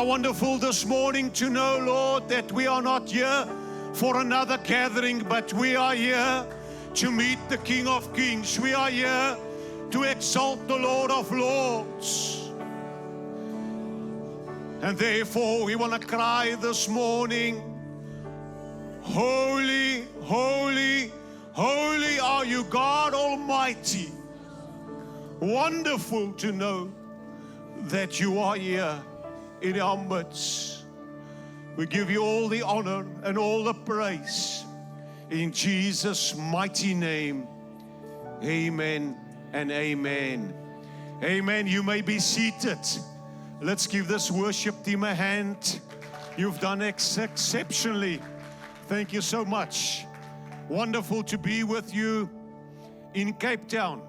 How wonderful this morning to know, Lord, that we are not here for another gathering, but we are here to meet the King of Kings. We are here to exalt the Lord of Lords. And therefore, we want to cry this morning, holy, holy, holy are you, God Almighty. Wonderful to know that you are here in our midst. We give you all the honor and all the praise. In Jesus' mighty name, amen and amen. Amen. You may be seated. Let's give this worship team a hand. You've done exceptionally. Thank you so much. Wonderful to be with you in Cape Town.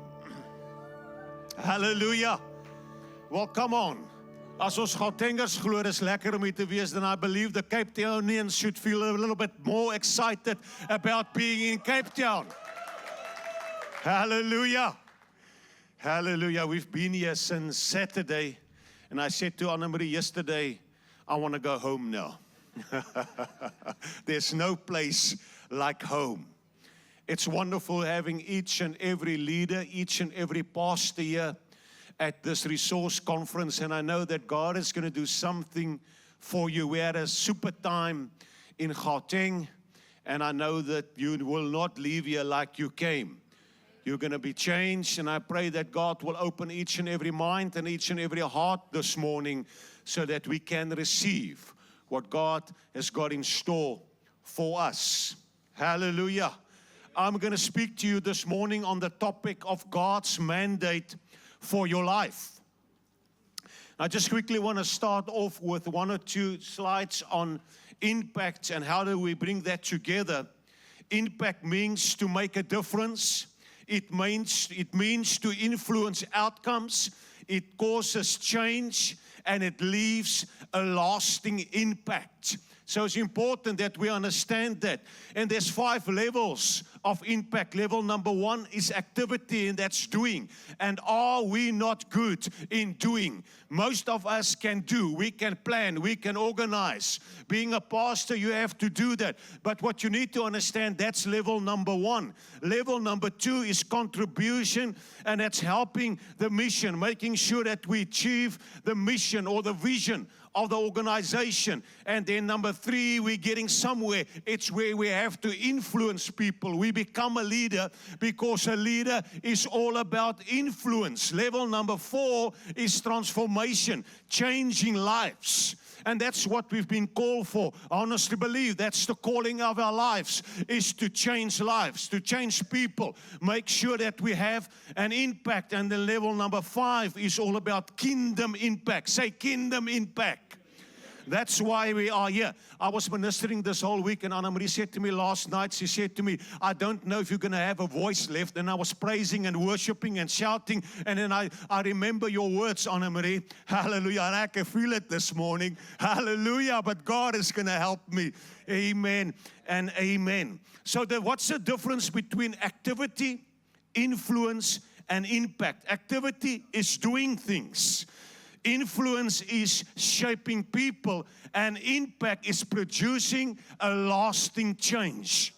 Hallelujah. Well, come on. As ons Gautengers glo dis lekker om hier te wees, then I believe the Cape Townians should feel a little bit more excited about being in Cape Town. Hallelujah. Hallelujah. We've been here since Saturday, and I said to Anna-Marie yesterday, I want to go home now. There's no place like home. It's wonderful having each and every leader, each and every pastor here at this resource conference, and I know that God is going to do something for you. We had a super time in Gauteng, and I know that you will not leave here like you came. You're going to be changed, and I pray that God will open each and every mind and each and every heart this morning so that we can receive what God has got in store for us. Hallelujah. I'm going to speak to you this morning on the topic of God's mandate for your life. I just quickly want to start off with one or two slides on impact and how do we bring that together. Impact means to make a difference. It means to influence outcomes. It causes change and it leaves a lasting impact. So it's important that we understand that. And there's 5 levels of impact. Level number 1 is activity, and that's doing. And are we not good in doing? Most of us can do. We can plan. We can organize. Being a pastor, you have to do that. But what you need to understand, that's level number 1. Level number 2 is contribution, and that's helping the mission, making sure that we achieve the mission or the vision of the organization. And then number 3, we're getting somewhere. It's where we have to influence people. We become a leader because a leader is all about influence. Level number 4 is transformation, changing lives. And that's what we've been called for. I honestly believe that's the calling of our lives, is to change lives, to change people, make sure that we have an impact. And the level number 5 is all about kingdom impact. Say kingdom impact. That's why we are here. I was ministering this whole week, and Anna-Marie said to me last night, she said to me, I don't know if you're going to have a voice left. And I was praising and worshiping and shouting. And then I remember your words, Anna-Marie. Hallelujah. And I can feel it this morning. Hallelujah. But God is going to help me. Amen and amen. So what's the difference between activity, influence, and impact? Activity is doing things. Influence is shaping people, and impact is producing a lasting change.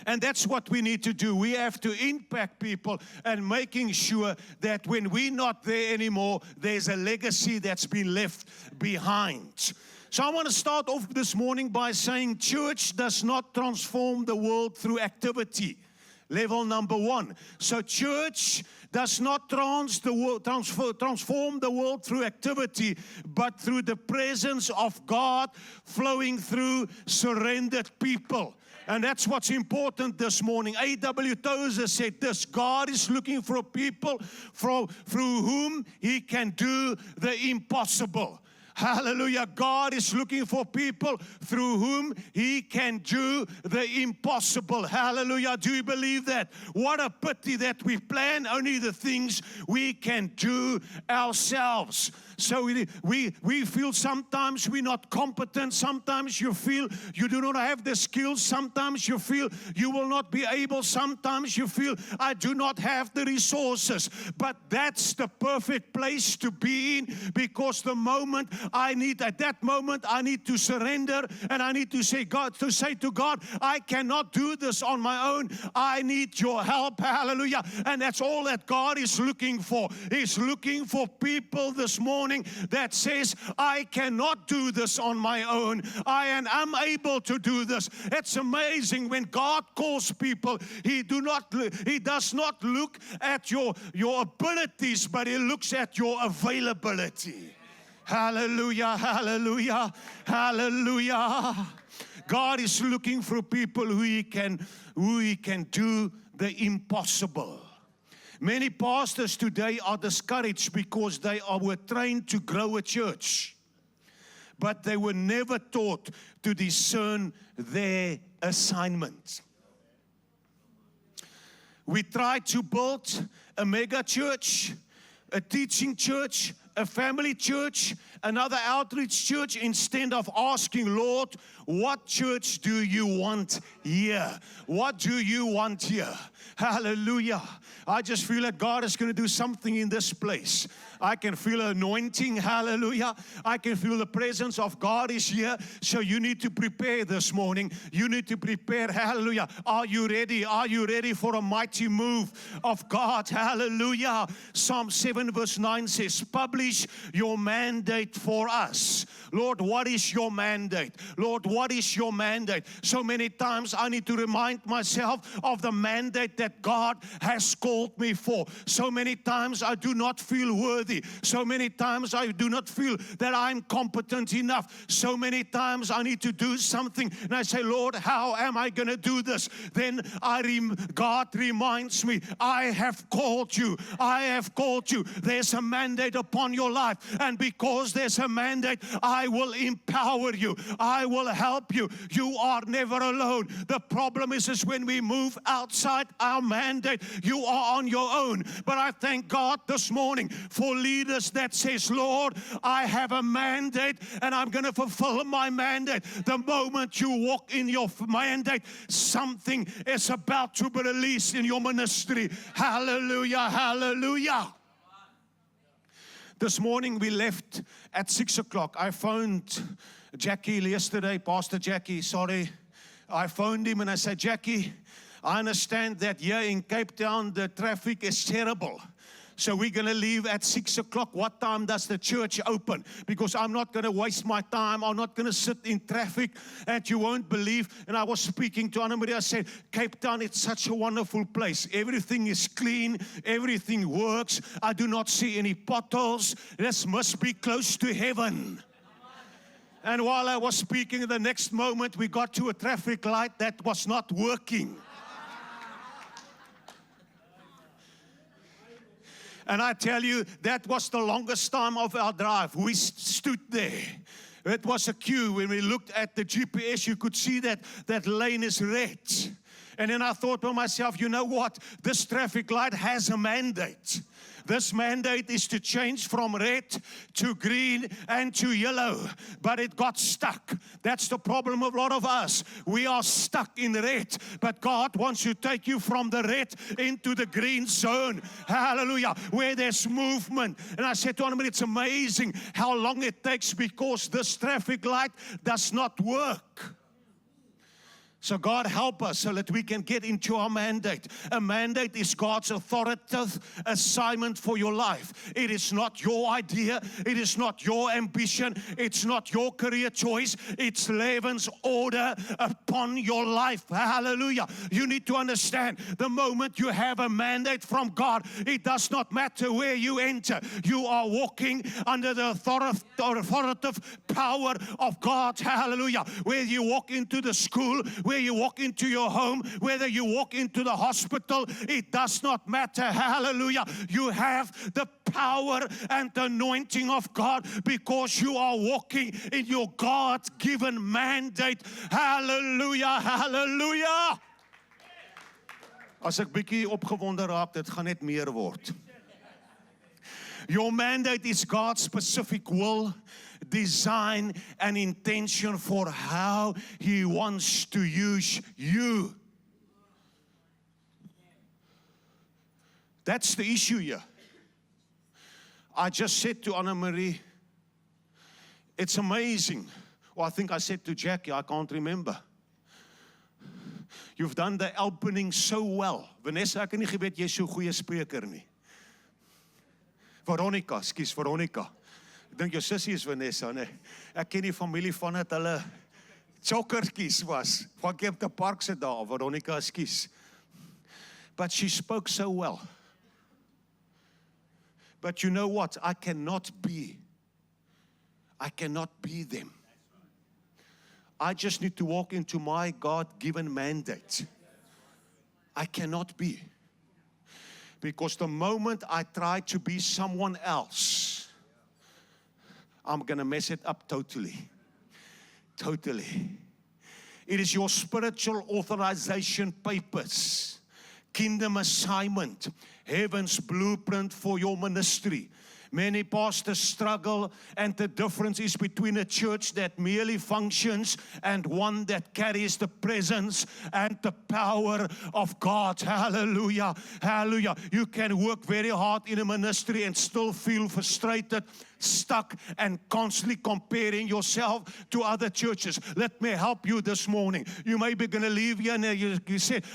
And that's what we need to do. We have to impact people and making sure that when we're not there anymore, there's a legacy that's been left behind. So I want to start off this morning by saying church does not transform the world through activity. Level number 1. So church does not transform the world through activity, but through the presence of God flowing through surrendered people. And that's what's important this morning. A.W. Tozer said this: God is looking for people through whom He can do the impossible. Hallelujah. God is looking for people through whom He can do the impossible. Hallelujah. Do you believe that? What a pity that we plan only the things we can do ourselves. So we feel sometimes we're not competent. Sometimes you feel you do not have the skills. Sometimes you feel you will not be able. Sometimes you feel I do not have the resources. But that's the perfect place to be in, because the moment I need at that moment, I need to surrender, and I need to say to God, I cannot do this on my own. I need your help. Hallelujah. And that's all that God is looking for. He's looking for people this morning that says, I cannot do this on my own. I am unable to do this. It's amazing when God calls people, He does not look at your abilities, but He looks at your availability. Hallelujah, hallelujah, hallelujah. God is looking for people who He can do the impossible. Many pastors today are discouraged because they were trained to grow a church, but they were never taught to discern their assignment. We tried to build a mega church, a teaching church, a family church, another outreach church, instead of asking, Lord, what church do you want here? What do you want here? Hallelujah. I just feel that God is going to do something in this place. I can feel anointing. Hallelujah. I can feel the presence of God is here. So you need to prepare this morning. You need to prepare. Hallelujah. Are you ready? Are you ready for a mighty move of God? Hallelujah. Psalm 7 verse 9 says, publish your mandate for us. Lord, what is your mandate? Lord, what is your mandate? So many times I need to remind myself of the mandate that God has called me for. So many times I do not feel worthy. So many times I do not feel that I'm competent enough. So many times I need to do something and I say, Lord, how am I going to do this? Then God reminds me, I have called you. I have called you. There's a mandate upon your life. And because there's a mandate, I will empower you. I will help you. You are never alone. The problem is when we move outside our mandate, you are on your own. But I thank God this morning for leaders that says, Lord, I have a mandate and I'm going to fulfill my mandate. The moment you walk in your mandate, something is about to be released in your ministry. Hallelujah, hallelujah. This morning we left at 6 o'clock. I phoned Jackie yesterday, Pastor Jackie, sorry. I phoned him and I said, Jackie, I understand that here in Cape Town the traffic is terrible. So we're going to leave at 6 o'clock. What time does the church open? Because I'm not going to waste my time. I'm not going to sit in traffic and you won't believe. And I was speaking to Anna Maria. I said, Cape Town, it's such a wonderful place. Everything is clean. Everything works. I do not see any potholes. This must be close to heaven. And while I was speaking, the next moment we got to a traffic light that was not working. And I tell you, that was the longest time of our drive. We stood there. It was a queue. When we looked at the GPS, you could see that lane is red. And then I thought to myself, you know what? This traffic light has a mandate. This mandate is to change from red to green and to yellow. But it got stuck. That's the problem of a lot of us. We are stuck in red. But God wants to take you from the red into the green zone. Hallelujah. Where there's movement. And I said to him, it's amazing how long it takes because this traffic light does not work. So God help us so that we can get into our mandate. A mandate is God's authoritative assignment for your life. It is not your idea. It is not your ambition. It's not your career choice. It's heaven's order upon your life. Hallelujah. You need to understand, the moment you have a mandate from God, it does not matter where you enter. You are walking under the authoritative power of God. Hallelujah. Where you walk into the school, where you walk into your home, whether you walk into the hospital, it does not matter. Hallelujah. You have the power and the anointing of God because you are walking in your God-given mandate. Hallelujah. Hallelujah. As ek bietjie opgewonde raak, dit gaan net meer word. Your mandate is God's specific will, design, and intention for how He wants to use you. That's the issue here. I just said to Anna Marie, It's amazing. Well, I think I said to Jackie, I can't remember. You've done the opening so well. Vanessa, ek het nie geweet jy is so goeie spreker nie. Veronica, skus, Veronica. Ek dink jou sussie is Vanessa, nee. Ek ken die familie van het hulle chokkertjies was. Van Kempton Park se daar, Veronica, skus. But she spoke so well. But you know what? I cannot be them. I just need to walk into my God-given mandate. I cannot be. Because the moment I try to be someone else, I'm going to mess it up totally. Totally. It is your spiritual authorization papers, kingdom assignment, heaven's blueprint for your ministry. Many pastors struggle, and the difference is between a church that merely functions and one that carries the presence and the power of God. Hallelujah. Hallelujah. You can work very hard in a ministry and still feel frustrated, stuck, and constantly comparing yourself to other churches. Let me help you this morning. You may be going to leave here and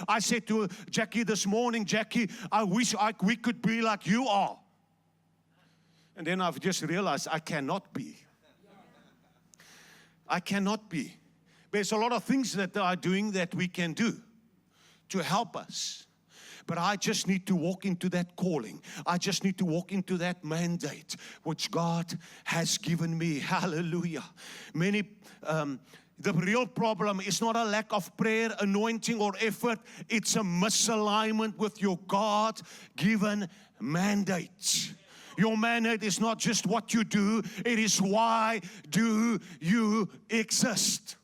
I said to Jackie this morning, Jackie, I wish we could be like you are. And then I've just realized I cannot be. I cannot be. There's a lot of things that they are doing that we can do to help us. But I just need to walk into that calling. I just need to walk into that mandate which God has given me. Hallelujah. The real problem is not a lack of prayer, anointing, or effort. It's a misalignment with your God-given mandate. Your mandate is not just what you do, it is why do you exist.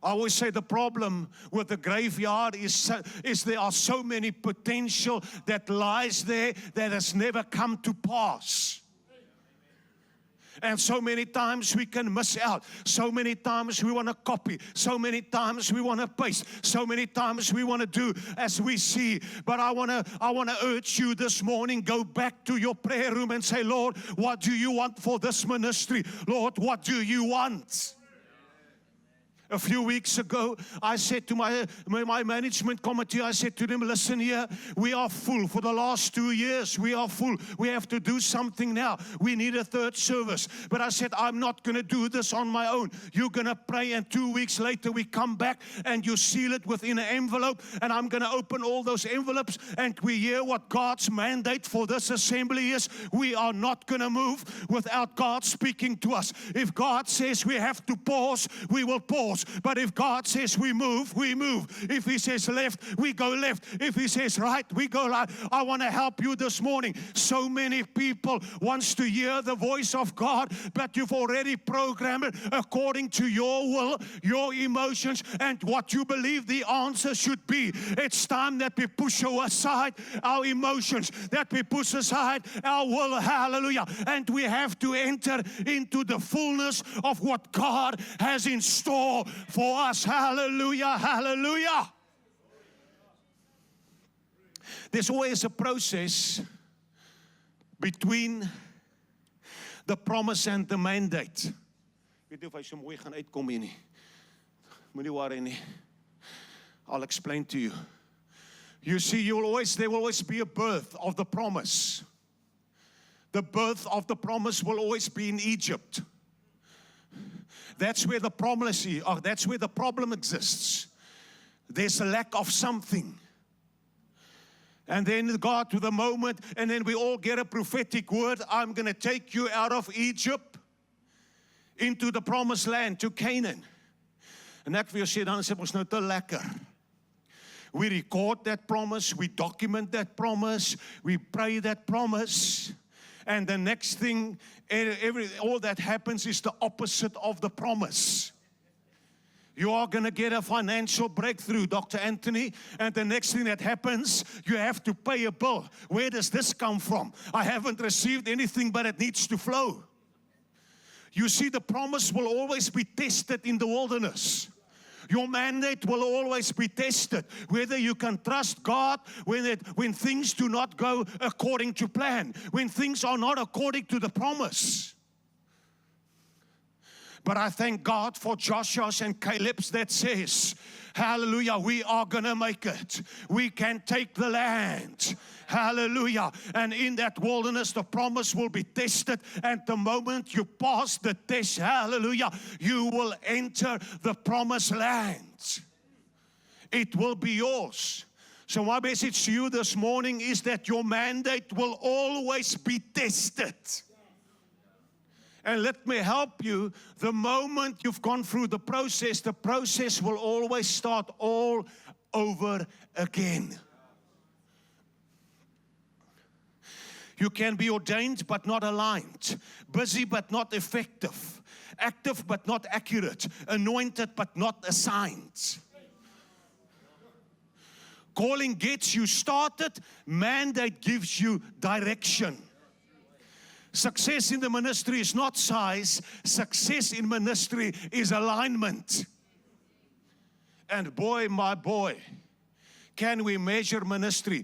I always say the problem with the graveyard is there are so many potential that lies there that has never come to pass. And so many times we can miss out. So many times we want to copy. So many times we want to paste. So many times we want to do as we see. But I want to urge you this morning, go back to your prayer room and say, Lord, what do you want for this ministry? Lord, what do you want? A few weeks ago, I said to my management committee, I said to them, listen here, we are full. For the last 2 years, we are full. We have to do something now. We need a third service. But I said, I'm not going to do this on my own. You're going to pray, and 2 weeks later, we come back, and you seal it within an envelope, and I'm going to open all those envelopes, and we hear what God's mandate for this assembly is. We are not going to move without God speaking to us. If God says we have to pause, we will pause. But if God says we move, we move. If He says left, we go left. If He says right, we go right. I want to help you this morning. So many people wants to hear the voice of God, but you've already programmed it according to your will, your emotions, and what you believe the answer should be. It's time that we push aside our emotions, that we push aside our will. Hallelujah. And we have to enter into the fullness of what God has in store for us. Hallelujah, hallelujah. There's always a process between the promise and the mandate. Weet nie of hy so mooi gaan uitkom hier nie. Moenie worry nie. I'll explain to you. You see, there will always be a birth of the promise. The birth of the promise will always be in Egypt. That's where the promise is, or that's where the problem exists. There's a lack of something. And then God to the moment, and then we all get a prophetic word. I'm going to take you out of Egypt into the promised land, to Canaan. En ek vir jou sê, dan is ons nou te lekker. We record that promise, we document that promise, we pray that promise. And the next thing, all that happens is the opposite of the promise. You are going to get a financial breakthrough, Dr. Anthony, and the next thing that happens, you have to pay a bill. Where does this come from? I haven't received anything, but it needs to flow. You see, the promise will always be tested in the wilderness. Your mandate will always be tested, whether you can trust God when things do not go according to plan, when things are not according to the promise. But I thank God for Joshua's and Caleb's that says, hallelujah, we are going to make it. We can take the land. Hallelujah. And in that wilderness, the promise will be tested. And the moment you pass the test, hallelujah, you will enter the promised land. It will be yours. So my message to you this morning is that your mandate will always be tested. And let me help you. The moment you've gone through the process will always start all over again. You can be ordained but not aligned, busy but not effective, active but not accurate, anointed but not assigned. Calling gets you started, mandate gives you direction. Success in the ministry is not size. Success in ministry is alignment. And boy, my boy, can we measure ministry?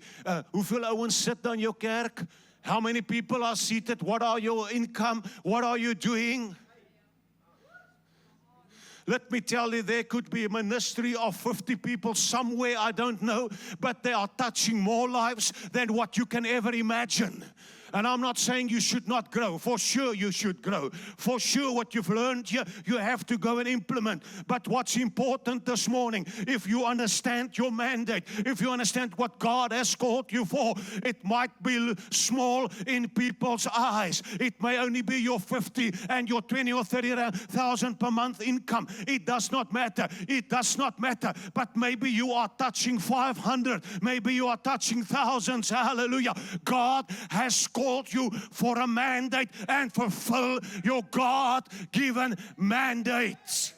Hoeveel ouens sit in jou kerk? How many people are seated? What are your income? What are you doing? Let me tell you, there could be a ministry of 50 people somewhere, I don't know, but they are touching more lives than what you can ever imagine. And I'm not saying you should not grow. For sure you should grow. For sure what you've learned here, you have to go and implement. But what's important this morning, if you understand your mandate, if you understand what God has called you for, it might be small in people's eyes. It may only be your 50 and your 20 or 30,000 per month income. It does not matter. It does not matter. But maybe you are touching 500. Maybe you are touching thousands. Hallelujah. God has called you for a mandate and fulfill your God-given mandates.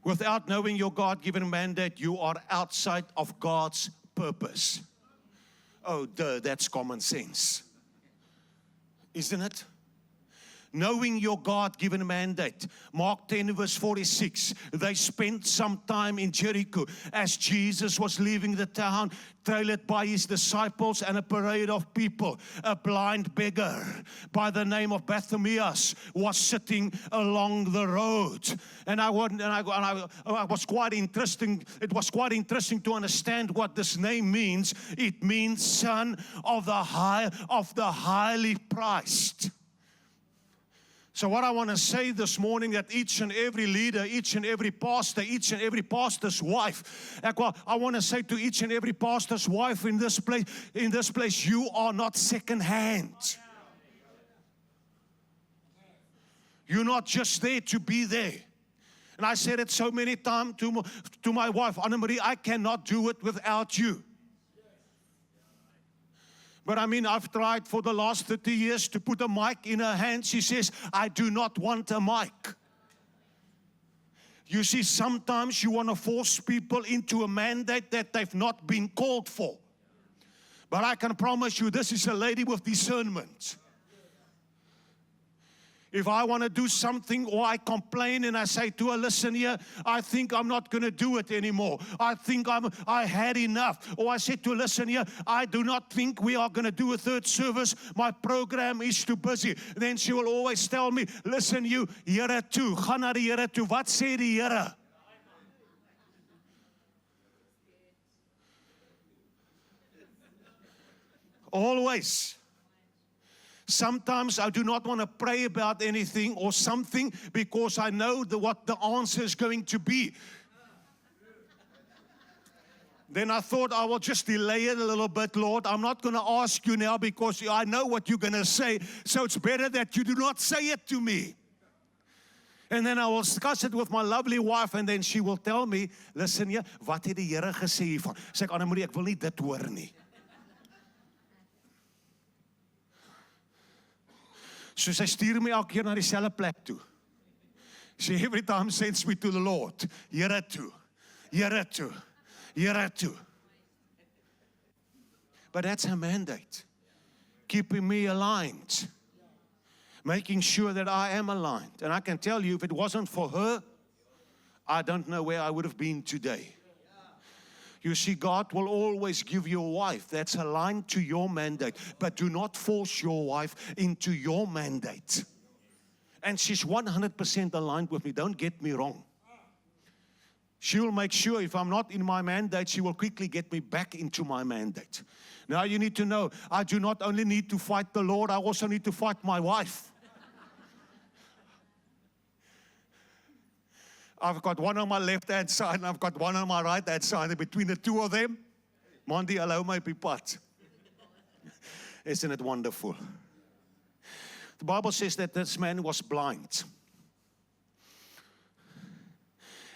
Without knowing your God-given mandate, you are outside of God's purpose. Oh, duh, that's common sense. Isn't it? Knowing your God-given mandate. Mark 10 verse 46. They spent some time in Jericho as Jesus was leaving the town, trailed by his disciples and a parade of people. A blind beggar by the name of Bartimaeus was sitting along the road. And I was quite interesting. It was quite interesting to understand what this name means. It means son of the highly prized. So what I want to say this morning, that each and every leader, each and every pastor, each and every pastor's wife, I want to say to each and every pastor's wife in this place, you are not second hand. You're not just there to be there. And I said it so many times to my wife, Anne-Marie, I cannot do it without you. But I mean, I've tried for the last 30 years to put a mic in her hand. She says, I do not want a mic. You see, sometimes you want to force people into a mandate that they've not been called for. But I can promise you, this is a lady with discernment. If I want to do something or I complain and I say to her, listen here, I think I'm not going to do it anymore. I think I had enough. Or I said to her, listen here, I do not think we are going to do a third service. My program is too busy. Then she will always tell me, listen you, Here toe, gaan na die Here toe. Wat sê die Here? Always. Sometimes I do not want to pray about anything or something because I know what the answer is going to be. Then I thought I will just delay it a little bit, Lord. I'm not going to ask you now because I know what you're going to say. So it's better that you do not say it to me. And then I will discuss it with my lovely wife and then she will tell me, listen hier, wat het die Here gesê hiervan? Sê ek, Anne-Marie, ek wil nie dit hoor nie. So sy stuur my elke keer na dieselfde plek toe. She every time sends me to the Lord. Here toe. Here toe. Here toe. But that's her mandate. Keeping me aligned. Making sure that I am aligned. And I can tell you, if it wasn't for her, I don't know where I would have been today. You see, God will always give you a wife that's aligned to your mandate, but do not force your wife into your mandate. And she's 100% aligned with me. Don't get me wrong. She will make sure if I'm not in my mandate, she will quickly get me back into my mandate. Now you need to know, I do not only need to fight the Lord, I also need to fight my wife. I've got one on my left-hand side and I've got one on my right-hand side. And between the two of them, Monty, allow my pipat. Isn't it wonderful? The Bible says that this man was blind.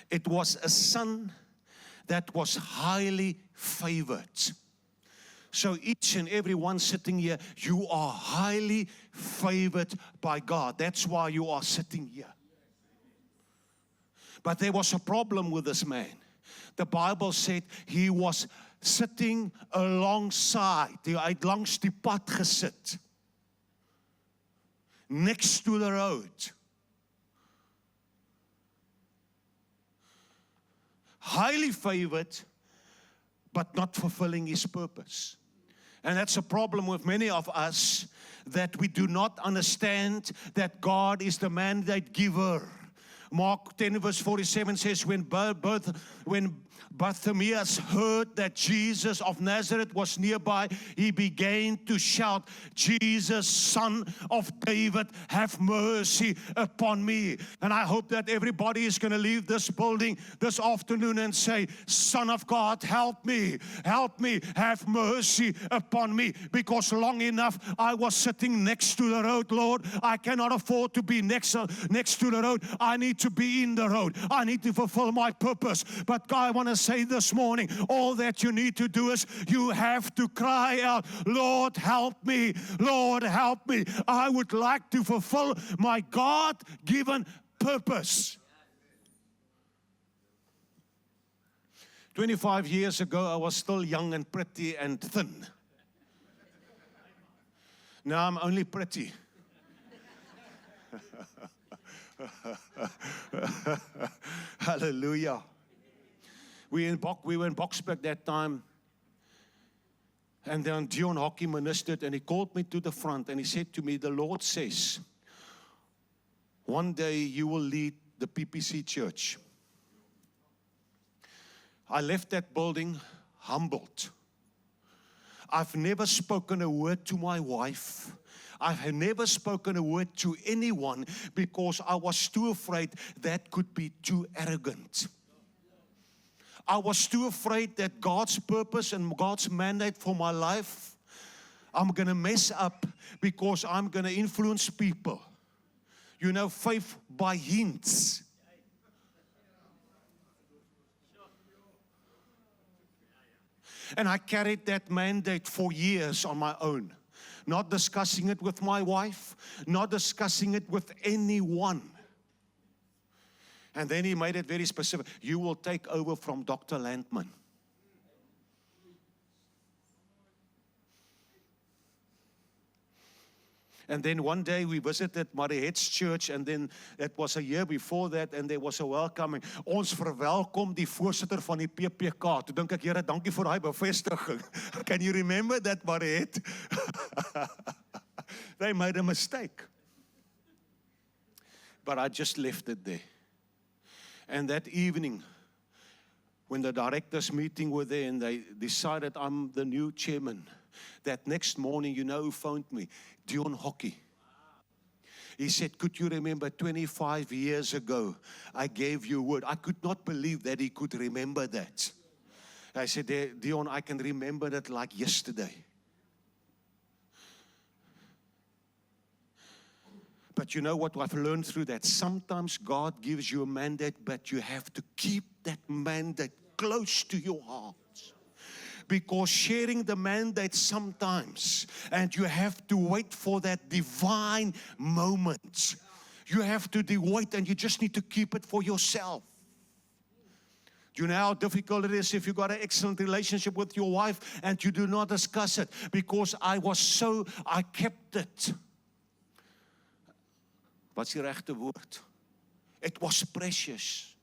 It was a son that was highly favored. So each and every one sitting here, you are highly favored by God. That's why you are sitting here. But there was a problem with this man. The Bible said he was sitting alongside. Hy het langs die pad gesit. Next to the road. Highly favored, but not fulfilling his purpose. And that's a problem with many of us, that we do not understand that God is the mandate giver. Mark 10 verse 47 says, when Bartimaeus heard that Jesus of Nazareth was nearby, he began to shout, Jesus, Son of David, have mercy upon me. And I hope that everybody is going to leave this building this afternoon and say, Son of God, help me, have mercy upon me. Because long enough I was sitting next to the road, Lord. I cannot afford to be next to the road. I need to be in the road. I need to fulfill my purpose. But God, I want to say this morning, all that you need to do is you have to cry out, Lord, help me. Lord, help me. I would like to fulfill my God-given purpose. 25 years ago, I was still young and pretty and thin. Now I'm only pretty. Hallelujah. We were in Boksburg that time. And then Dion Hockey ministered and he called me to the front and he said to me, the Lord says, one day you will lead the PPC church. I left that building humbled. I've never spoken a word to my wife. I've never spoken a word to anyone because I was too afraid that could be too arrogant. I was too afraid that God's purpose and God's mandate for my life, I'm going to mess up because I'm going to influence people. You know, faith by hints. And I carried that mandate for years on my own. Not discussing it with my wife, not discussing it with anyone. And then he made it very specific. You will take over from Dr. Landman. And then one day we visited Mariet's church, and then it was a year before that, and there was a welcoming. Ons verwelkom die voorsitter van die PPK. Toe dink ek, Here, dankie vir daai bevestiging. Can you remember that, Mariet? They made a mistake. But I just left it there. And that evening, when the directors meeting were there and they decided I'm the new chairman, that next morning, you know who phoned me? Dion Hockey. He said, could you remember 25 years ago, I gave you a word. I could not believe that he could remember that. I said, Dion, I can remember that like yesterday. But you know what I've learned through that? Sometimes God gives you a mandate, but you have to keep that mandate close to your heart. Because sharing the mandate sometimes, and you have to wait for that divine moment. You have to wait, and you just need to keep it for yourself. Do you know how difficult it is if you got an excellent relationship with your wife and you do not discuss it? Because I kept it. Wat's die regte woord? It was precious.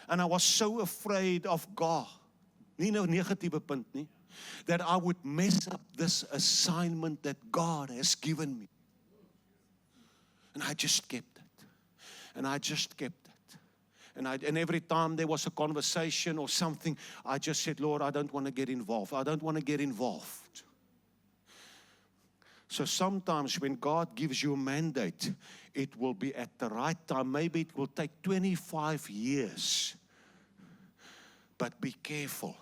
And I was so afraid of God. Nie nou negatiewe punt nie. That I would mess up this assignment that God has given me. And I just kept it. And I just kept it. And every time there was a conversation or something, I just said, Lord, I don't want to get involved. I don't want to get involved. So sometimes when God gives you a mandate, it will be at the right time. Maybe it will take 25 years. But be careful.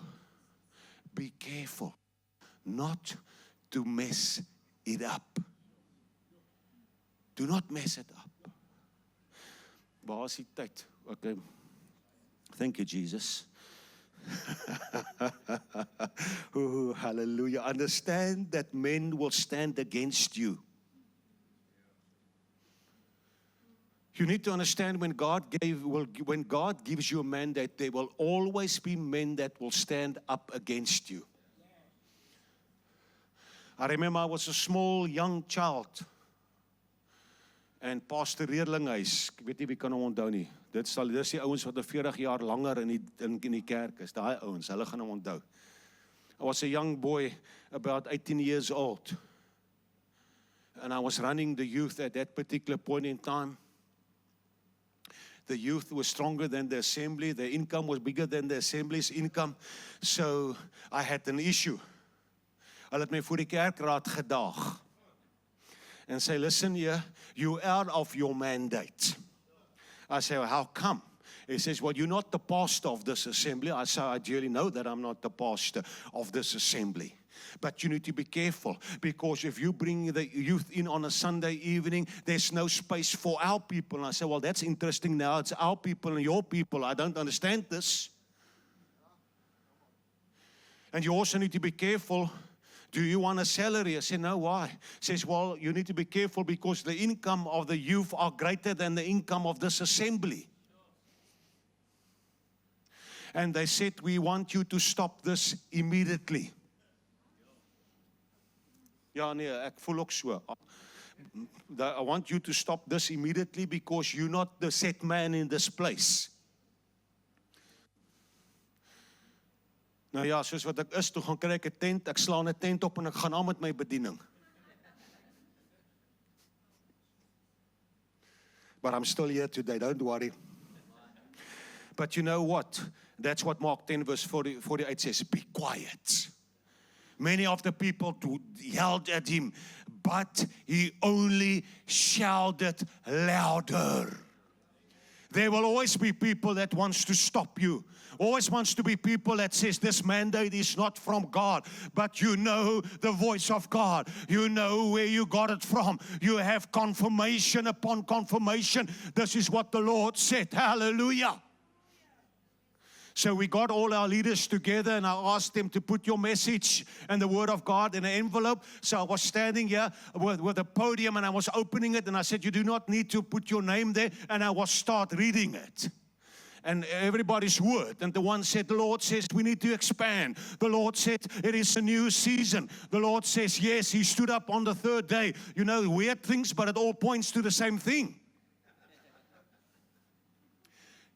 Be careful not to mess it up. Do not mess it up. Waar is die tyd? Okay. Thank you, Jesus. Oh, hallelujah. Understand that men will stand against you. You need to understand when God gives you a mandate, there will always be men that will stand up against you. I remember I was a small young child. En Pastor Reerlinghuis, ek weet nie wie kan hom onthou nie. Dis die ouens wat 40 jaar langer in die kerk is. Daai ouens, hulle gaan hom onthou. I was a young boy, about 18 years old. And I was running the youth at that particular point in time. The youth was stronger than the assembly. The income was bigger than the assembly's income. So I had an issue. Hulle het my voor die kerkraad gedaag. And say, listen here, you're out of your mandate. I say, well, how come? He says, well, you're not the pastor of this assembly. I say, I dearly know that I'm not the pastor of this assembly. But you need to be careful, because if you bring the youth in on a Sunday evening, there's no space for our people. And I say, well, that's interesting now. It's our people and your people. I don't understand this. And you also need to be careful. Do you want a salary? I said, no, why? He says, well, you need to be careful because the income of the youth are greater than the income of this assembly. And they said, we want you to stop this immediately. Ja, nee, ek voel ook so. I want you to stop this immediately because you're not the set man in this place. Nou ja, soos wat ek is, toe gaan kry ek 'n tent, ek slaan 'n tent op en ek gaan aan met my bediening. But I'm still here today, don't worry. But you know what? That's what Mark 10 verse 48 says, be quiet. Many of the people yelled at him, but he only shouted louder. There will always be people that wants to stop you. Always wants to be people that says this mandate is not from God, but you know the voice of God. You know where you got it from. You have confirmation upon confirmation. This is what the Lord said. Hallelujah. So we got all our leaders together and I asked them to put your message and the word of God in an envelope. So I was standing here with a podium and I was opening it and I said, you do not need to put your name there. And I was start reading it. And everybody's word. And the one said, the Lord says we need to expand. The Lord said it is a new season. The Lord says, yes, he stood up on the third day. You know, weird things, but it all points to the same thing.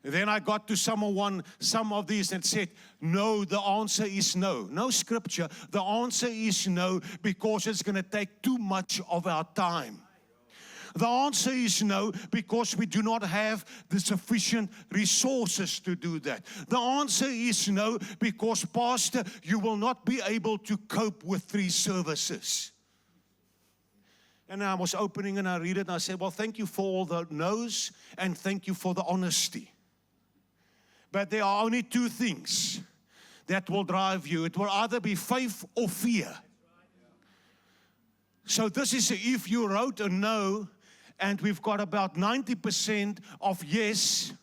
Then I got to some of these and said, no, the answer is no. No scripture. The answer is no because it's going to take too much of our time. The answer is no because we do not have the sufficient resources to do that. The answer is no because, Pastor, you will not be able to cope with 3 services. And I was opening and I read it and I said, well, thank you for all the no's and thank you for the honesty. But there are only 2 things that will drive you. It will either be faith or fear. So this is if you wrote a no, and we've got about 90% of yes.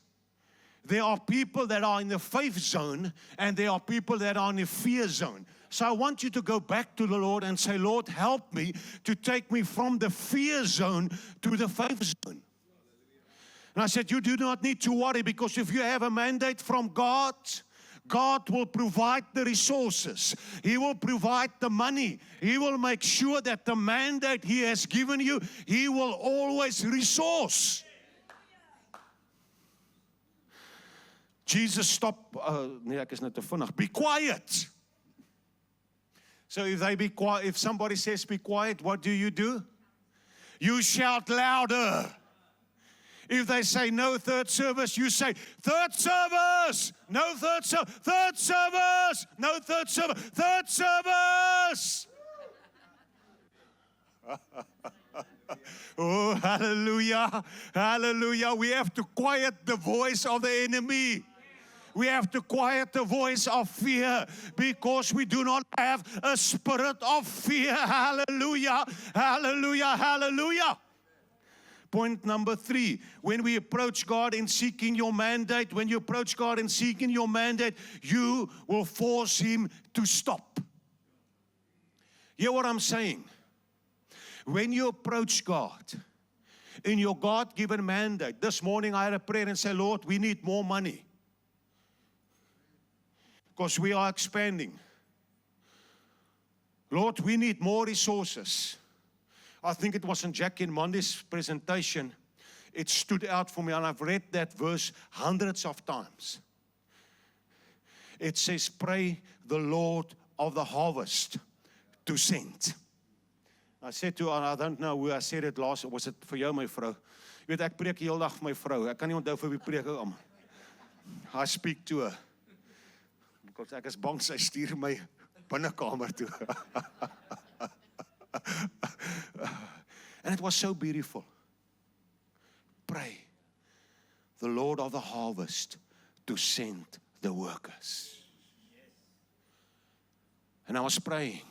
There are people that are in the faith zone, and there are people that are in the fear zone. So I want you to go back to the Lord and say, Lord, help me to take me from the fear zone to the faith zone. And I said, you do not need to worry, because if you have a mandate from God, God will provide the resources. He will provide the money. He will make sure that the mandate He has given you, He will always resource. Jesus stop, nee, ek is nou te vinnig. Be quiet. So if they be quiet, if somebody says be quiet, what do? You shout louder. If they say no third service, you say third service. No third service. Third service. No third service. Third service. Oh, hallelujah. Hallelujah. We have to quiet the voice of the enemy. We have to quiet the voice of fear because we do not have a spirit of fear. Hallelujah. Hallelujah. Hallelujah. Point number 3, when we approach God in seeking your mandate, when you approach God in seeking your mandate, you will force Him to stop. Hear what I'm saying? When you approach God in your God-given mandate, this morning I had a prayer and said, Lord, we need more money because we are expanding. Lord, we need more resources. I think it was in Jackie and Mondy's presentation. It stood out for me, and I've read that verse hundreds of times. It says, pray the Lord of the harvest to send. I said to her, I don't know who I said it last, was it vir jou, my vrou? Jy weet, ek preek die hele dag vir my vrou. Ek kan nie onthou vir wie preek ek om. I speak to her. Because ek is bang sy stuur my binnekamer toe. And it was so beautiful. Pray the Lord of the harvest to send the workers. And I was praying,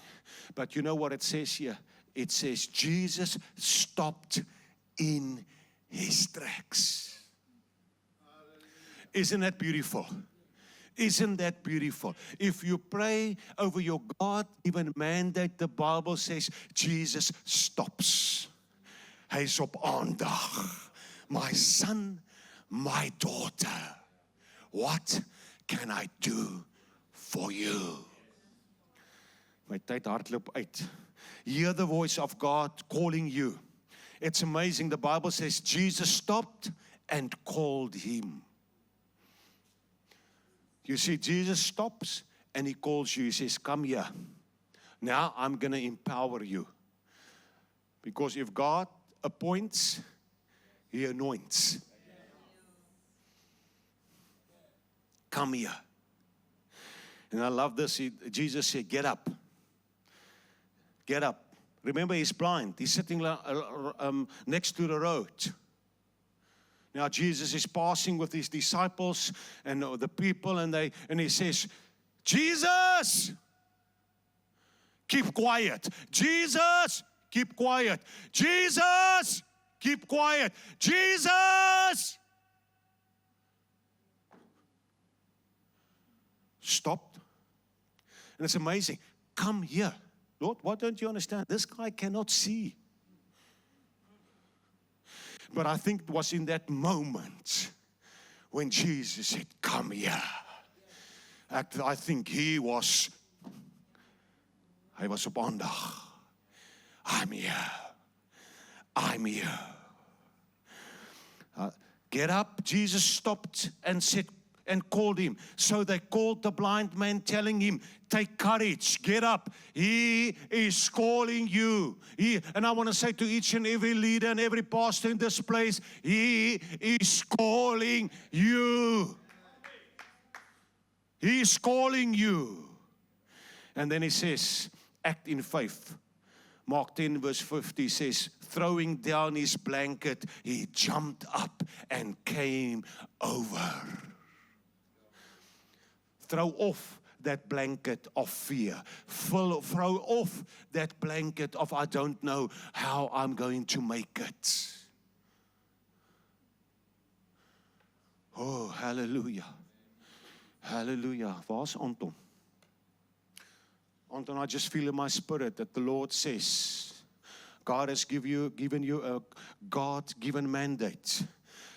but you know what it says here? It says Jesus stopped in His tracks. Isn't that beautiful? Isn't that beautiful? If you pray over your God-given mandate, the Bible says Jesus stops. Hy's op aandag. My son, my daughter, what can I do for you? My tyd hardloop uit. Hear the voice of God calling you. It's amazing. The Bible says Jesus stopped and called him. You see, Jesus stops and He calls you. He says, come here. Now I'm going to empower you. Because if God appoints, He anoints. Come here. And I love this. Jesus said, get up. Get up. Remember, he's blind. He's sitting next to the road. Now Jesus is passing with His disciples and the people, and He says, Jesus, keep quiet. Jesus, keep quiet. Jesus, keep quiet. Jesus. Stopped. And it's amazing. Come here. Lord, what don't you understand? This guy cannot see. But I think it was in that moment when Jesus said, come here. I think he was op aandag. I'm here. I'm here. Get up. Jesus stopped and said, and called him. So they called the blind man, telling him, take courage, get up. He is calling you. And I want to say to each and every leader and every pastor in this place, He is calling you. He is calling you. And then He says, act in faith. Mark 10 verse 50 says, throwing down his blanket, he jumped up and came over. Throw off that blanket of fear. Throw off that blanket of I don't know how I'm going to make it. Oh, hallelujah. Hallelujah. Waar's Anton? Anton, I just feel in my spirit that the Lord says, God has given you a God-given mandate.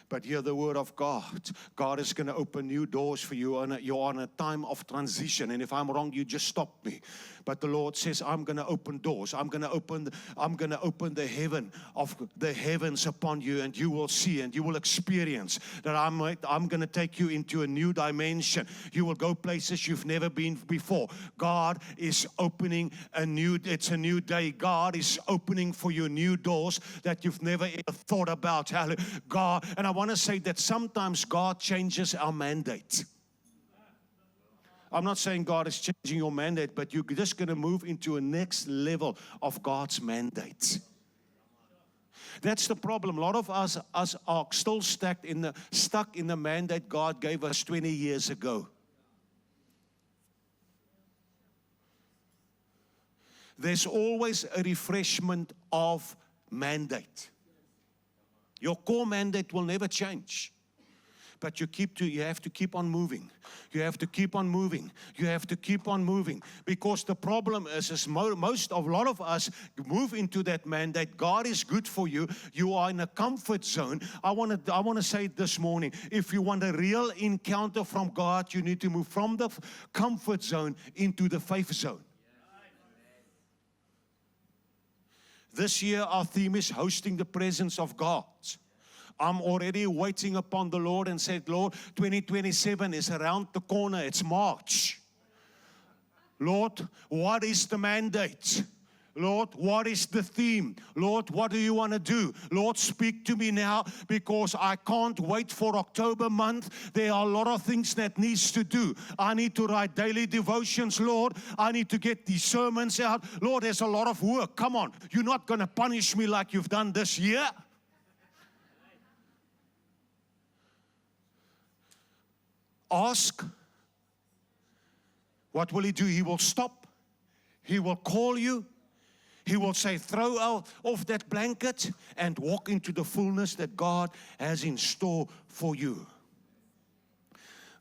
But hear the word of God. God is going to open new doors for you. You're on a time of transition. And if I'm wrong, you just stop me. But the Lord says, I'm going to open doors. I'm going to open the heavens upon you, and you will see and you will experience that I'm going to take you into a new dimension. You will go places you've never been before. God is opening it's a new day. God is opening for you new doors that you've never ever thought about. God, and I want to say that sometimes God changes our mandate. I'm not saying God is changing your mandate, but you're just going to move into a next level of God's mandate. That's the problem. A lot of us are still stuck in the mandate God gave us 20 years ago. There's always a refreshment of mandate. Your core mandate will never change. But you have to keep on moving. You have to keep on moving. You have to keep on moving. Because the problem is a lot of us move into that mandate. God is good for you. You are in a comfort zone. I want to say this morning, if you want a real encounter from God, you need to move from the comfort zone into the faith zone. This year, our theme is hosting the presence of God. I'm already waiting upon the Lord and said, Lord, 2027 is around the corner. It's March. Lord, what is the mandate? Lord, what is the theme? Lord, what do you want to do? Lord, speak to me now, because I can't wait for October month. There are a lot of things that needs to do. I need to write daily devotions, Lord. I need to get these sermons out. Lord, there's a lot of work. Come on. You're not going to punish me like you've done this year. Ask. What will He do? He will stop. He will call you. He will say, throw off that blanket and walk into the fullness that God has in store for you.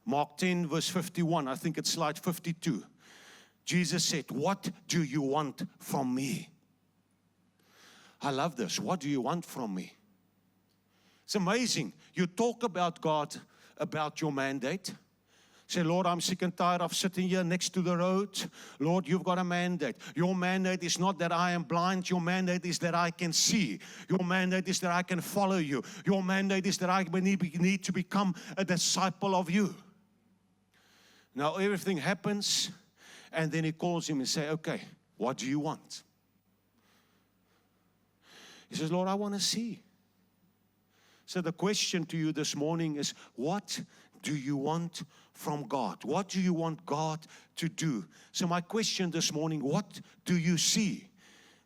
Mark 10 verse 51, I think it's slide 52. Jesus said, what do you want from me? I love this. What do you want from me? It's amazing. You talk about God, about your mandate. Say, Lord, I'm sick and tired of sitting here next to the road. Lord, you've got a mandate. Your mandate is not that I am blind. Your mandate is that I can see. Your mandate is that I can follow you. Your mandate is that I need to become a disciple of you. Now, everything happens, and then He calls him and says, okay, what do you want? He says, Lord, I want to see. So the question to you this morning is, what do you want from God? What do you want God to do? So my question this morning, what do you see?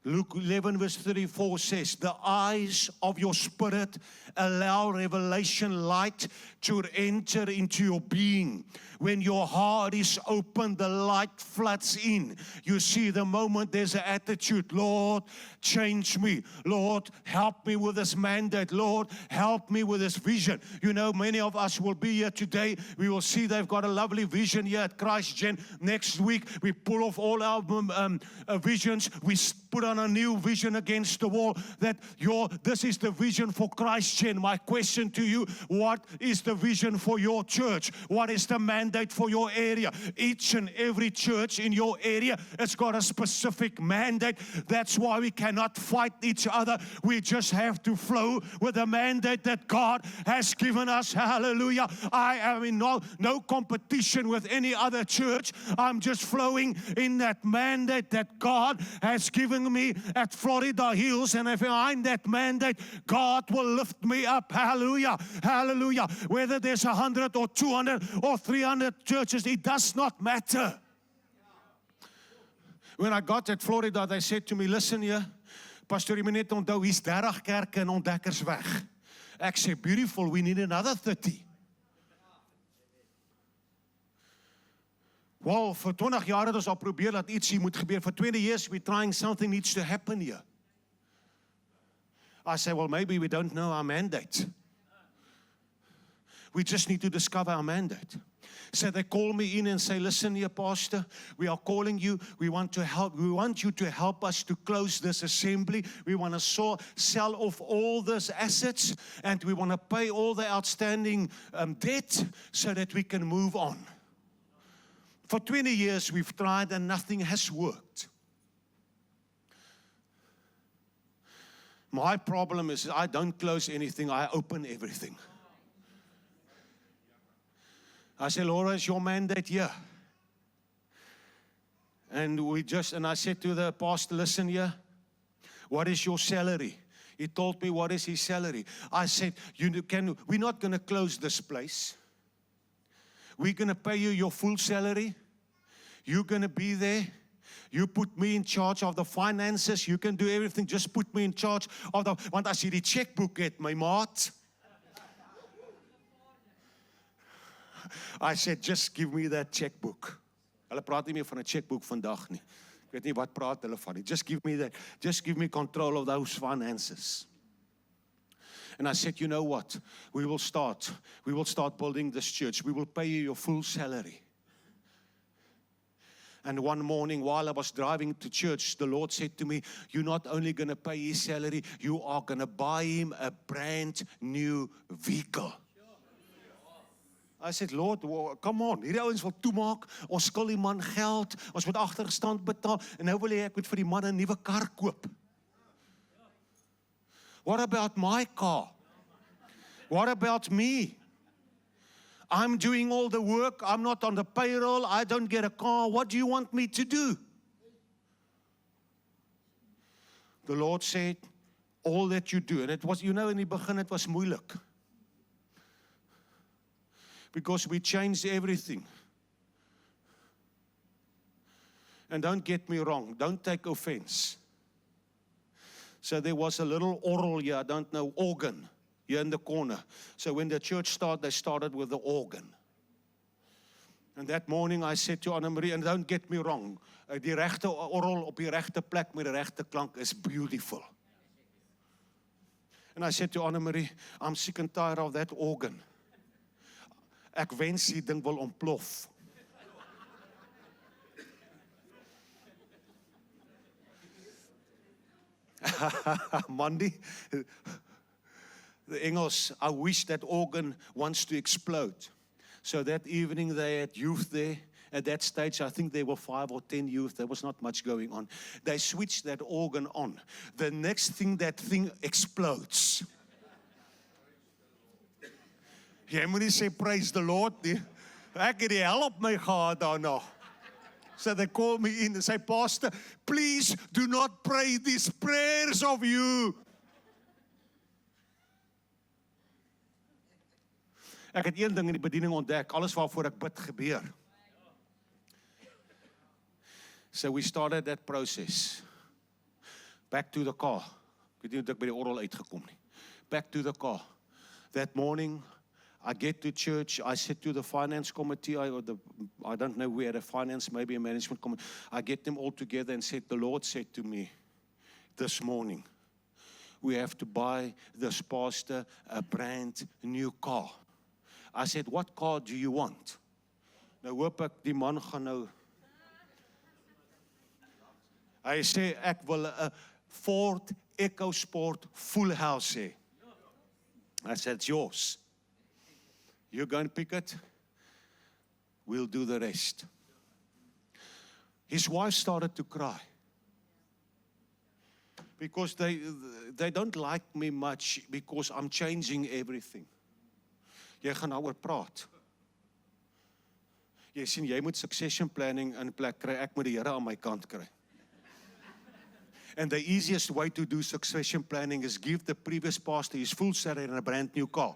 Luke 11 verse 34 says, the eyes of your spirit allow revelation light to enter into your being. When your heart is open, the light floods in. You see, the moment there's an attitude, Lord, change me. Lord, help me with this mandate. Lord, help me with this vision. You know, many of us will be here today. We will see they've got a lovely vision here at Christ Gen. Next week, we pull off all our visions. We put on a new vision against the wall that this is the vision for Christ Gen. My question to you, what is the vision for your church? What is the mandate for your area? Each and every church in your area has got a specific mandate. That's why we cannot fight each other. We just have to flow with the mandate that God has given us. Hallelujah. I am in no competition with any other church. I'm just flowing in that mandate that God has given me at Florida Hills, and if I'm that mandate, God will lift me up. Hallelujah. Hallelujah. Whether there's 100 or 200 or 300 churches, it does not matter. When I got at Florida, they said to me, listen here, Pastor, jy moet net onthou, hier's 30 kerke en ontdekkers weg. Ek sê, beautiful, we need another 30. Well, vir 20 jaar het ons al probeer dat iets hier moet gebeur. For 20 years, we're trying, something needs to happen here. I say, well, maybe we don't know our mandate. We just need to discover our mandate. So they call me in and say, listen here, Pastor, we are calling you. We want you to help us to close this assembly. We want to sell off all these assets, and we want to pay all the outstanding debt so that we can move on. For 20 years we've tried and nothing has worked. My problem is I don't close anything, I open everything. I said, Laura, is your mandate here? And I said to the pastor, listen here, what is your salary? He told me what is his salary. I said, we're not going to close this place. We're going to pay you your full salary. You're going to be there. You put me in charge of the finances. You can do everything. Just put me in charge of want as jy die checkbook het, my maat. I said, just give me that checkbook. Hulle praat nie meer van 'n checkbook vandag nie. Ek weet nie wat praat hulle van nie. Just give me that. Just give me control of those finances. And I said, you know what? We will start building this church. We will pay you your full salary. And one morning while I was driving to church, the Lord said to me, you're not only going to pay his salary, you are going to buy him a brand new vehicle. I said, Lord, come on, hierdie ouens wil toemaak, ons skuld die man geld, ons moet agterstand betaal, en nou wil ek moet vir die man 'n nuwe kar koop. What about my car? What about me? I'm doing all the work, I'm not on the payroll, I don't get a car, what do you want me to do? The Lord said, all that you do, and it was, in die begin, it was moeilik. Because we changed everything. And don't get me wrong, don't take offense. So there was a little oral here, I don't know, organ here in the corner. So when the church started, they started with the organ. And that morning I said to Anna Marie, and don't get me wrong, die regte oral op die regte plek met die regte klank is beautiful. And I said to Anna Marie, I'm sick and tired of that organ. Ek wens die ding wil ontplof. Mandy, the Engels, I wish that organ wants to explode. So that evening they had youth there. At that stage, I think there were 5 or 10 youth. There was not much going on. They switched that organ on. The next thing, that thing explodes. Jy moet nie sê praise the Lord nie. Ek het die hel op my gehad daarna. So they call me in and say, Pastor, please do not pray these prayers of you. Ek het een ding in die bediening ontdek, alles waarvoor ek bid gebeur. So we started that process. Back to the car. Ek weet nie hoe ek by die oral uitgekom nie. Back to the car. That morning, I get to church, I said to the finance committee, I don't know, we had a finance, maybe a management committee. I get them all together and said, the Lord said to me this morning, we have to buy this pastor a brand new car. I said, what car do you want? Nou hoop ek die man gaan nou. Hy sê, ek wil 'n Ford EcoSport full house hê. I said, it's yours. You're going to pick it, we'll do the rest. His wife started to cry. Because they don't like me much because I'm changing everything. Jy gaan daaroor praat. Jy sien, jy moet succession planning in plek kry, ek moet die Here aan my kant kry. And the easiest way to do succession planning is give the previous pastor his full salary and a brand new car.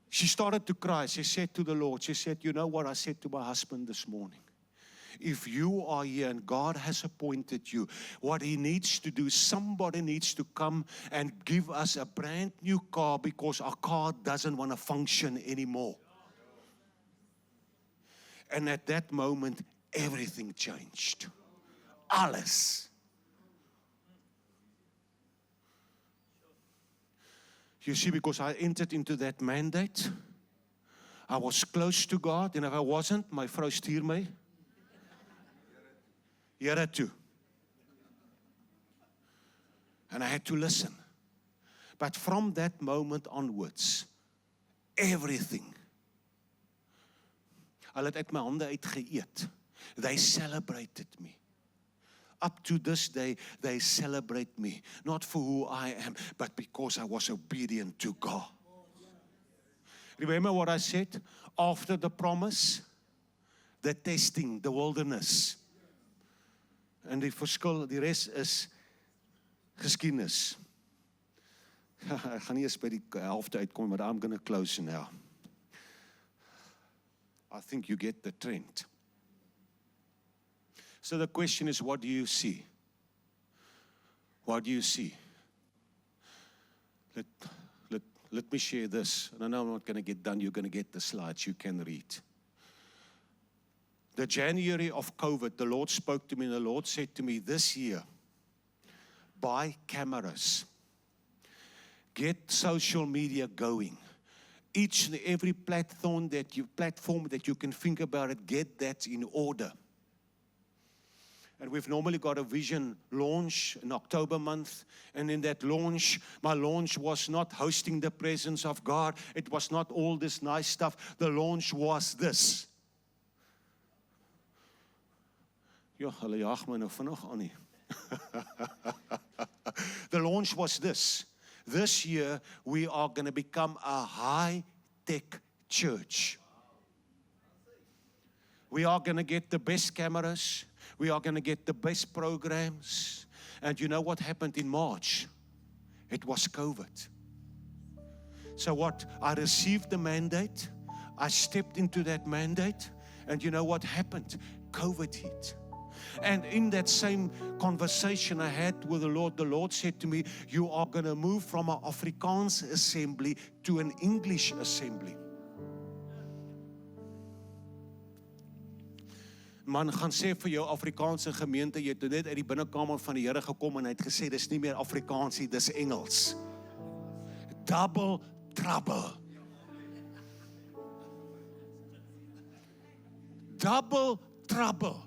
She started to cry. She said to the Lord, she said, you know what I said to my husband this morning? If you are here and God has appointed you, what he needs to do, somebody needs to come and give us a brand new car because our car doesn't want to function anymore. And at that moment, everything changed. Alles. You see, because I entered into that mandate, I was close to God, and if I wasn't, my vrou stuur my. Here toe. And I had to listen. But from that moment onwards, everything, hulle het uit my hande uitgeëet. They celebrated me. Up to this day, they celebrate me. Not for who I am, but because I was obedient to God. Remember what I said? After the promise, the testing, the wilderness. En die verskil, die res is geskiedenis. Ek gaan nie eens by die helfte uitkom, but I'm going to close now. I think you get the trend. So the question is, what do you see? What do you see? Let me share this. And I know I'm not going to get done. You're going to get the slides. You can read. The January of COVID, the Lord spoke to me, and the Lord said to me, this year, buy cameras. Get social media going. Each and every platform that you can think about it, get that in order. And we've normally got a vision launch in October month. And in that launch, my launch was not hosting the presence of God. It was not all this nice stuff. The launch was this. Ja, hulle jaag my nou vinnig aan nie. The launch was this. This year, we are going to become a high-tech church. We are going to get the best cameras. We are going to get the best programs. And you know what happened in March? It was COVID. So what? I received the mandate. I stepped into that mandate. And you know what happened? COVID hit. And in that same conversation I had with the Lord said to me, you are going to move from an Afrikaans assembly to an English assembly. Man gaan sê vir jou Afrikaanse gemeente, jy het net uit die binnekamer van die Here gekom en hy het gesê, dis nie meer Afrikaans nie, dis Engels. Double trouble. Double trouble.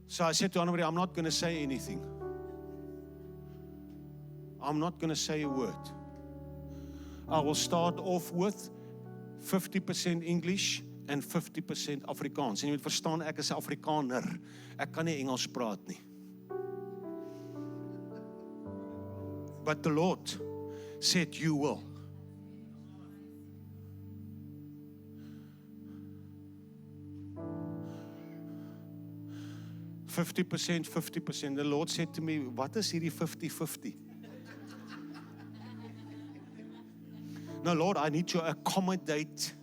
So I said to Anne-Marie, I'm not going to say anything. I'm not going to say a word. I will start off with 50% English and 50% Afrikaans. En jy moet verstaan, ek is 'n Afrikaner. Ek kan nie Engels praat nie. But the Lord said, you will. $50%. The Lord said to me, wat is hierdie 50-50? No, Lord, I need to accommodate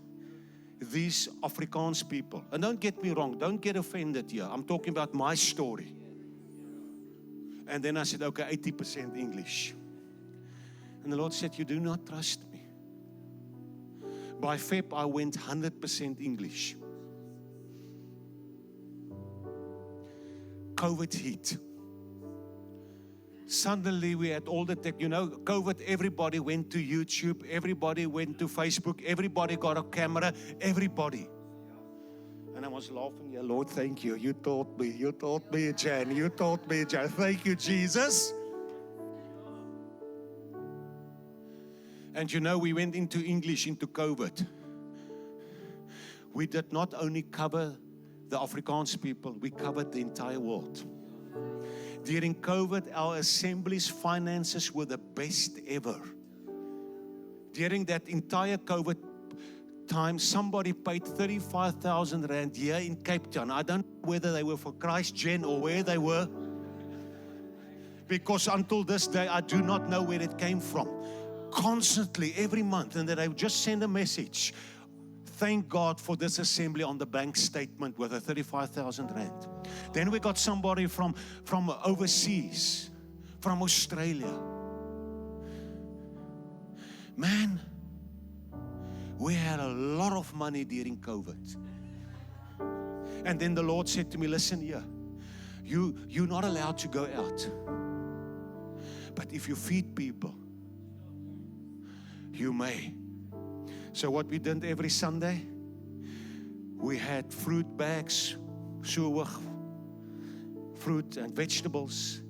these Afrikaans people. And don't get me wrong, don't get offended here. I'm talking about my story. And then I said, okay, 80% English. And the Lord said, you do not trust me. By Feb, I went 100% English. COVID hit. Suddenly we had all the tech, COVID, everybody went to YouTube, everybody went to Facebook, everybody got a camera, everybody. And I was laughing, yeah, Lord, thank you. You taught me, Jan. Thank you, Jesus. And we went into English, into COVID. We did not only cover the Afrikaans people, we covered the entire world. During COVID, our assembly's finances were the best ever. During that entire COVID time, somebody paid 35,000 rand here in Cape Town. I don't know whether they were for Christ Gen or where they were, because until this day, I do not know where it came from. Constantly, every month, and then I would just send a message. Thank God for this assembly on the bank statement with a 35,000 rand. Then we got somebody from overseas, from Australia. Man, we had a lot of money during COVID. And then the Lord said to me, listen here, you're not allowed to go out. But if you feed people, you may. So what we did every Sunday, we had fruit bags, so fruit and vegetables,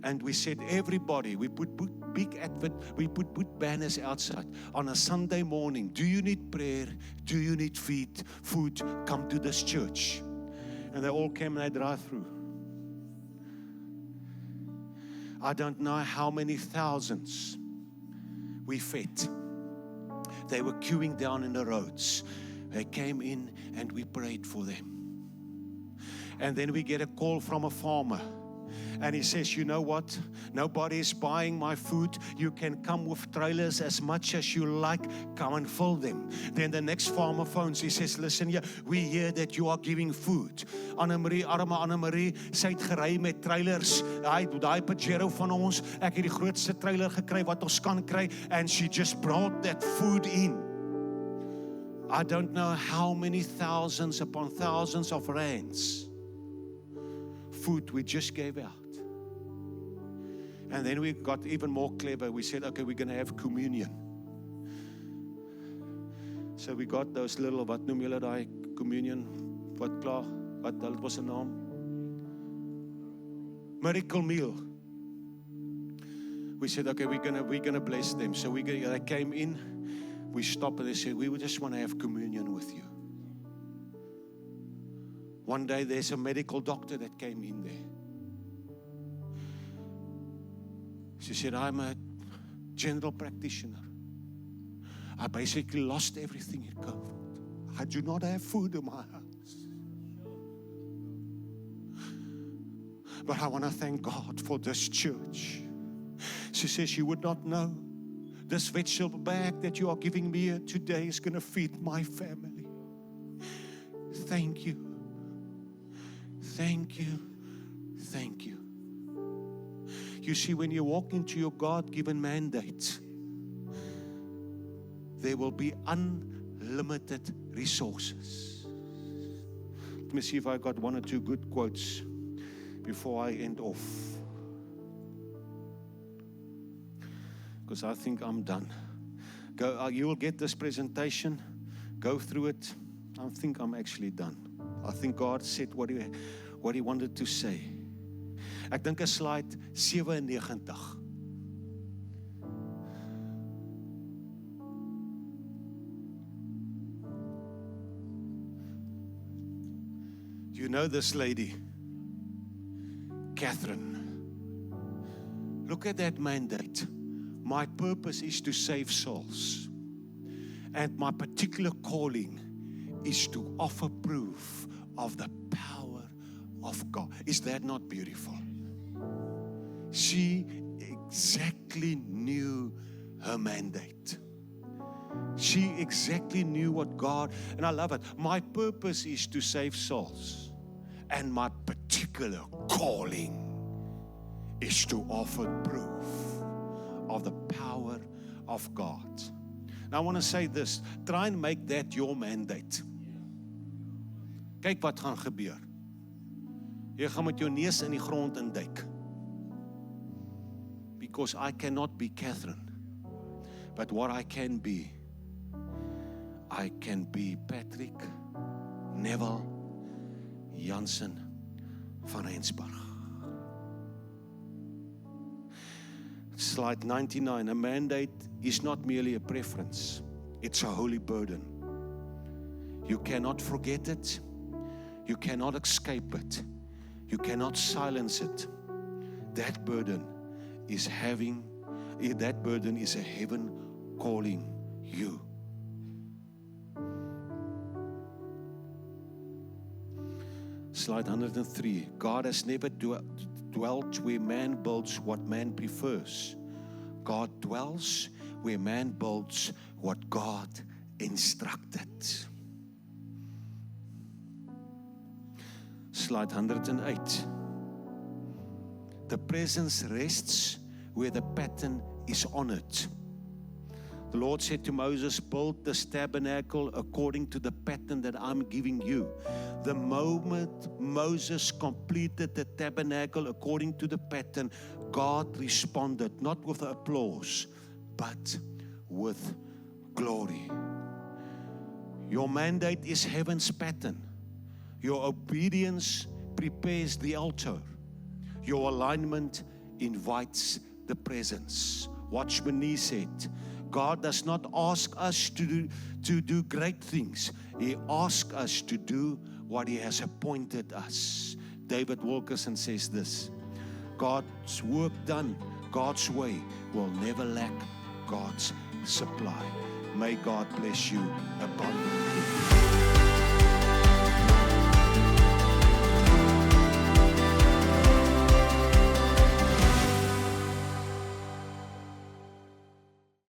and we said everybody, we put big advert, we put banners outside on a Sunday morning. Do you need prayer? Do you need food? Come to this church. And they all came and they drive through. I don't know how many thousands we fed. They were queuing down in the roads. They came in and we prayed for them. And then we get a call from a farmer. And he says, you know what? Nobody is buying my food. You can come with trailers as much as you like. Come and fill them. Then the next farmer phones. He says, listen, yeah, we hear that you are giving food. Annemarie, arme Annemarie, sy het gery met trailers. Daai Pajero van ons, ek het die grootste trailer gekry wat ons kan kry. And she just brought that food in. I don't know how many thousands upon thousands of rands. Food we just gave out. And then we got even more clever. We said, okay, we're going to have communion. So we got those little, wat noem julle daai communion? Wat klaar? Wat was the naam? Miracle meal. We said, okay, we're gonna bless them. So they came in. We stopped and they said, we just want to have communion with you. One day there's a medical doctor that came in there. She said, I'm a general practitioner. I basically lost everything in COVID. I do not have food in my house. But I want to thank God for this church. She says, you would not know. This vegetable bag that you are giving me today is going to feed my family. Thank you. Thank you. Thank you. You see, when you walk into your God-given mandate, there will be unlimited resources. Let me see if I got one or two good quotes before I end off. Because I think I'm done. You will get this presentation. Go through it. I think I'm actually done. I think God said what he wanted to say. Ek dink 'n slide 97. Do you know this lady? Catherine. Look at that mandate. My purpose is to save souls. And my particular calling is to offer proof of the power of God. Is that not beautiful? She exactly knew her mandate. She exactly knew what God, and I love it. My purpose is to save souls. And my particular calling is to offer proof of the power of God. Now I want to say this. Try and make that your mandate. Kyk wat gaan gebeur. Jy gaan met jou neus in die grond induik. Because I cannot be Catherine. But what I can be Patrick Neville Jansen van Rensburg. Slide 99. A mandate is not merely a preference. It's a holy burden. You cannot forget it. You cannot escape it. You cannot silence it. That burden is a heaven calling you. Slide 103. God has never dwelt where man builds what man prefers. God dwells where man builds what God instructed. Slide 108. The presence rests where the pattern is honored. The Lord said to Moses, build this tabernacle according to the pattern that I'm giving you. The moment Moses completed the tabernacle according to the pattern, God responded, not with applause, but with glory. Your mandate is heaven's pattern. Your obedience prepares the altar. Your alignment invites the presence. Watchman Nee said, God does not ask us to do great things. He asks us to do what He has appointed us. David Wilkerson says this, God's work done God's way will never lack God's supply. May God bless you abundantly.